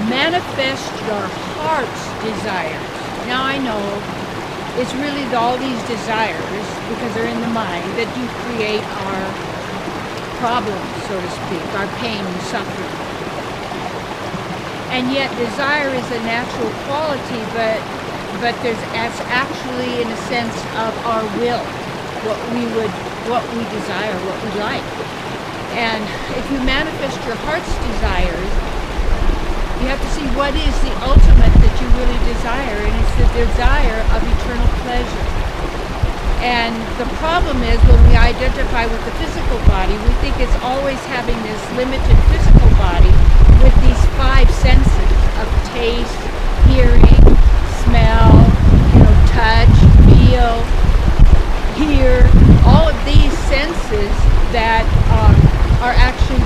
manifest your heart's desires. Now I know it's really all these desires, because they're in the mind, that do create our problems, so to speak, our pain and suffering. And yet desire is a natural quality, but it's actually in a sense of our will, what we desire, what we like. And if you manifest your heart's desires, you have to see what is the ultimate that you really desire, and it's the desire of eternal pleasure. And the problem is, when we identify with the physical body, we think it's always having this limited physical body with these five senses of taste, hearing, smell, touch, feel, hear, all of these senses that are actually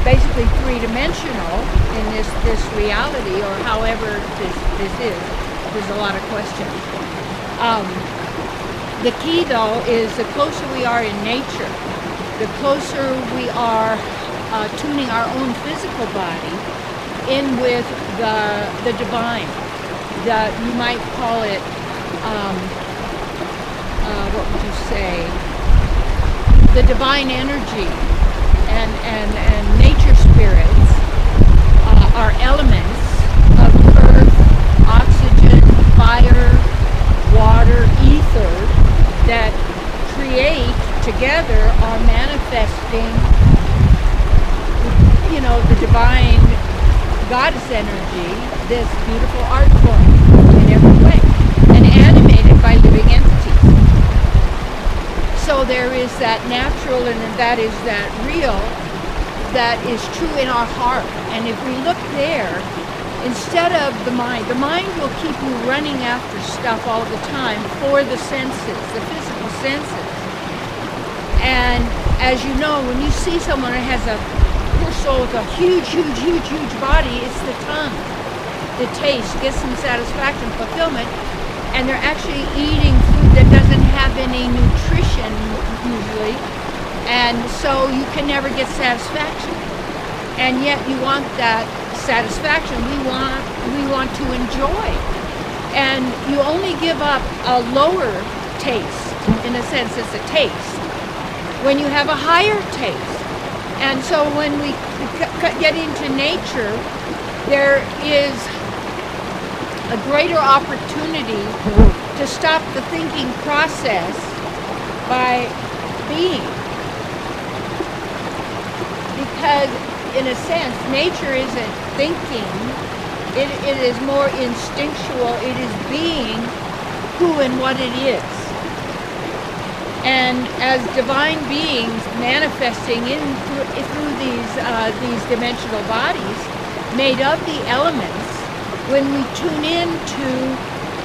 basically three-dimensional in this reality, or however this is. There's a lot of questions. The key, though, is the closer we are in nature, the closer we are tuning our own physical body in with the divine. You might call it, what would you say? The divine energy and nature spirits are elements of earth, oxygen, fire, water, ether that create together, are manifesting, the divine goddess energy, this beautiful art form in every way, and animated by living entities. So there is that natural, and that is that real, that is true in our heart. And if we look there, instead of the mind will keep you running after stuff all the time for the senses, the physical senses. And as you know, when you see someone that has a poor soul with a huge body, it's the tongue. The taste gets them satisfaction, fulfillment, and they're actually eating food that doesn't have any nutrition usually, and so you can never get satisfaction. And yet you want that satisfaction. We want to enjoy, and you only give up a lower taste, in a sense it's a taste, when you have a higher taste. And so when we get into nature, there is a greater opportunity to stop the thinking process by being. Because in a sense, nature isn't thinking, it is more instinctual, it is being who and what it is. And as divine beings manifesting through these dimensional bodies made of the elements, when we tune into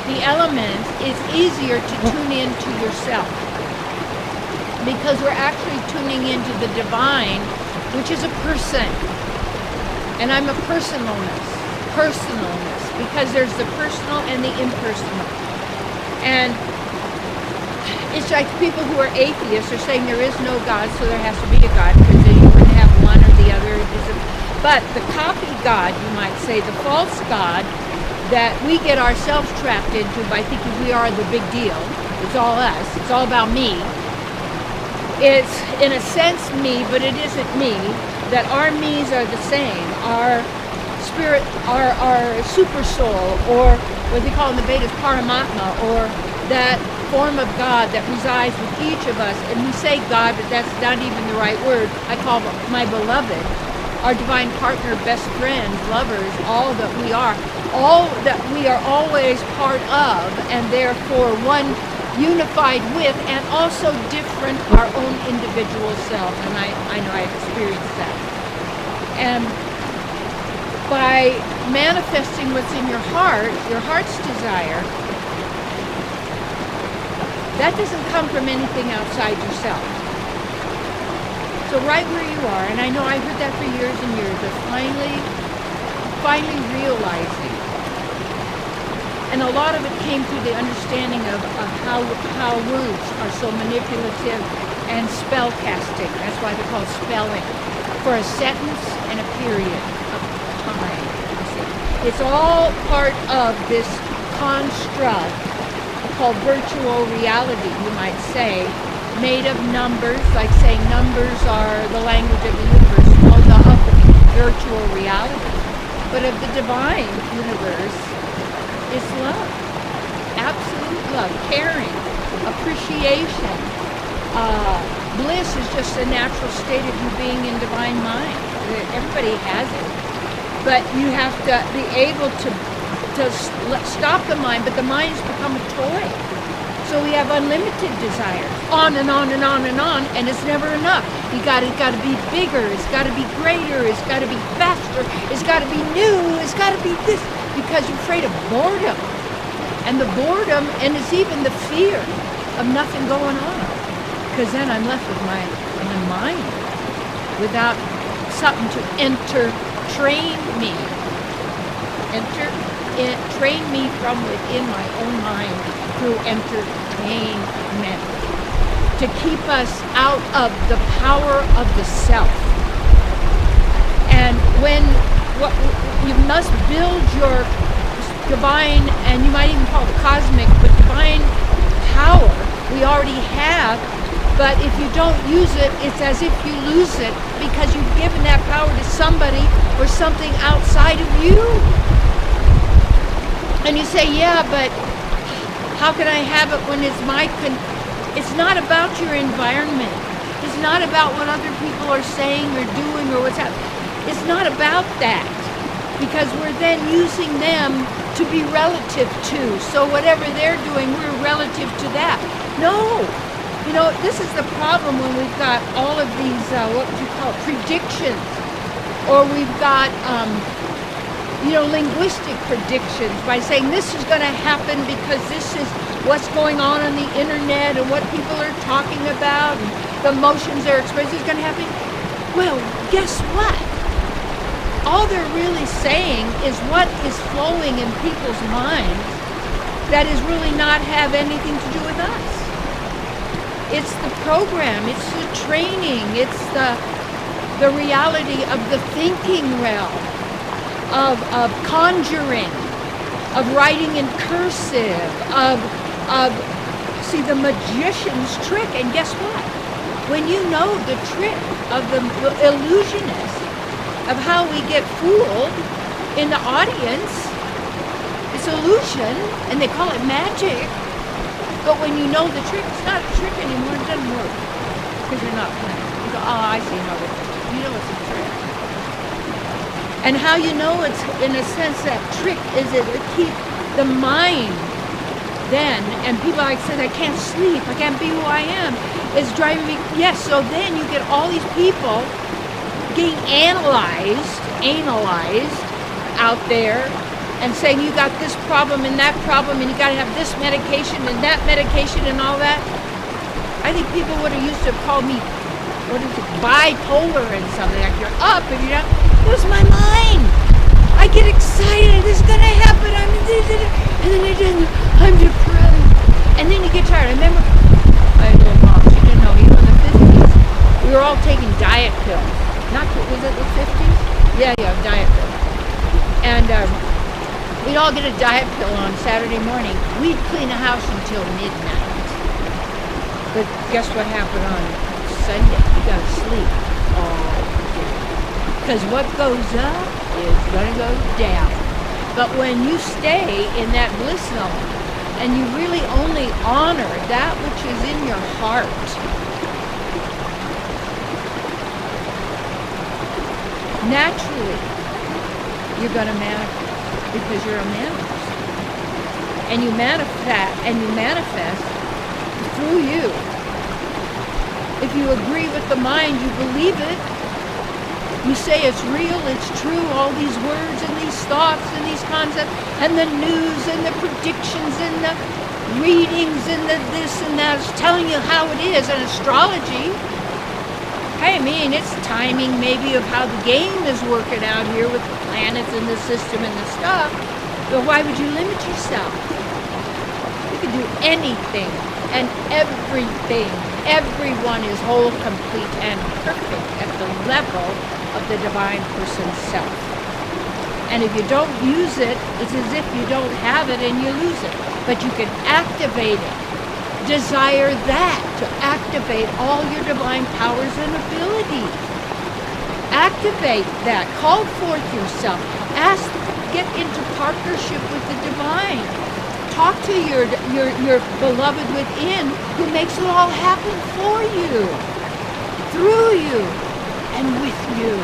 the elements, it's easier to tune into yourself, because we're actually tuning into the divine, which is a person. And I'm a personalness, because there's the personal and the impersonal. And it's like people who are atheists are saying there is no God, so there has to be a God, because then you wouldn't have one or the other. But the copy God, you might say, the false God that we get ourselves trapped into by thinking we are the big deal. It's all us. It's all about me. It's, in a sense, me, but it isn't me. That our me's are the same. Our spirit, our super soul, or what they call in the Vedas, Paramatma, or that form of God that resides with each of us. And we say God, but that's not even the right word. I call my beloved, our divine partner, best friends, lovers, all that we are always part of, and therefore one unified with, and also different, our own individual self. And I know I've experienced that. And by manifesting what's in your heart's desire, that doesn't come from anything outside yourself. So right where you are, and I know I heard that for years and years, of finally realizing. And a lot of it came through the understanding of how words are so manipulative and spell casting. That's why they're called spelling. For a sentence and a period of time. It's all part of this construct called virtual reality, you might say, made of numbers, like saying numbers are the language of the universe, of the virtual reality. But of the divine universe is love, absolute love, caring, appreciation. Bliss is just a natural state of you being in divine mind. Everybody has it. But you have to be able to stop the mind, but the mind has become a toy. So we have unlimited desires, on and on and on and on, and it's never enough. It's got to be bigger, it's got to be greater, it's got to be faster, it's got to be new, it's got to be this, because you're afraid of boredom. And the boredom, and it's even the fear of nothing going on, because then I'm left with my mind without something to train me from within my own mind through entertainment, to keep us out of the power of the self. And you must build your divine, and you might even call it cosmic, but divine power we already have. But if you don't use it, it's as if you lose it, because you've given that power to somebody or something outside of you. And you say, yeah, but how can I have it when it's it's not about your environment. It's not about what other people are saying or doing or what's happening. It's not about that, because we're then using them to be relative to. So whatever they're doing, we're relative to that. No. You know, this is the problem when we've got all of these, what would you call it, predictions. Or we've got, linguistic predictions by saying this is going to happen because this is what's going on the internet and what people are talking about and the emotions they're expressing is going to happen. Well, guess what? All they're really saying is what is flowing in people's minds that is really not have anything to do with us. It's the program, it's the training, it's the reality of the thinking realm, of conjuring, of writing in cursive, of the magician's trick. And guess what? When you know the trick of the illusionist, of how we get fooled in the audience, it's illusion, and they call it magic. But when you know the trick, it's not a trick anymore, it doesn't work, because you're not playing. You go, oh, I see how it is. You know it's a trick. And how you know it's, in a sense, that trick is it to keep the mind then, and people like said, I can't sleep, I can't be who I am, is driving me, yes, so then you get all these people getting analyzed out there, and saying you got this problem and that problem, and you got to have this medication and that medication and all that. I think people would have used to have called me, bipolar and something, like you're up and you're down. It was my mind. I get excited, this is going to happen, and then I'm depressed. And then you get tired. I remember, my little mom, she didn't know, in the 50s, we were all taking diet pills. Was it the 50s? Yeah, diet pills. And, we'd all get a diet pill on Saturday morning. We'd clean the house until midnight. But guess what happened on Sunday? You gotta sleep all day. Because what goes up is gonna go down. But when you stay in that bliss zone, and you really only honor that which is in your heart, naturally, you're gonna manifest. Because you're a manifest. And you manifest through you. If you agree with the mind, you believe it. You say it's real, it's true, all these words and these thoughts and these concepts and the news and the predictions and the readings and the this and that is telling you how it is. And astrology, I mean, it's timing maybe of how the game is working out here with the planets and the system and the stuff. But why would you limit yourself? You can do anything and everything. Everyone is whole, complete, and perfect at the level of the divine person's self. And if you don't use it, it's as if you don't have it and you lose it. But you can activate it. Desire that, to activate all your divine powers and abilities. Activate that. Call forth yourself. Ask, get into partnership with the divine. Talk to your beloved within, who makes it all happen for you, through you, and with you.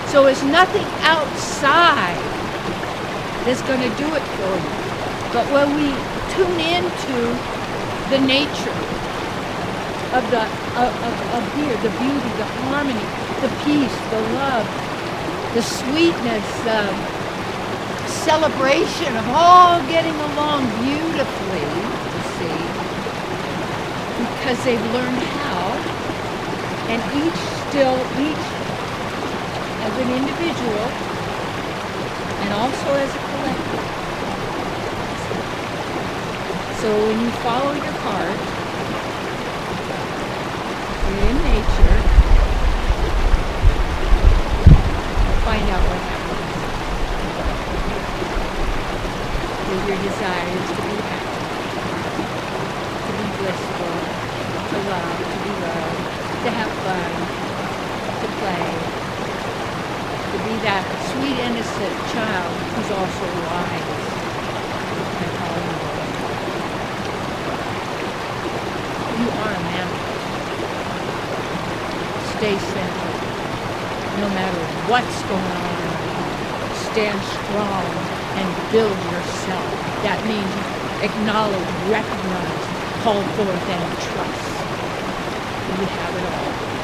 So it's nothing outside that's going to do it for you. But when we tune into the nature of here, the beauty, the harmony, the peace, the love, the sweetness, celebration of all getting along beautifully, you see, because they've learned how, and each as an individual and also as a collective. So when you follow your heart, you're in nature, find out what happens. With your desires to be happy, to be blissful, to love, to be loved, to have fun, to play, to be that sweet, innocent child who's also wise. And all in all. You are a manifest. Stay centered. No matter what's going on in life, stand strong and build yourself. That means acknowledge, recognize, call forth, and trust. You have it all.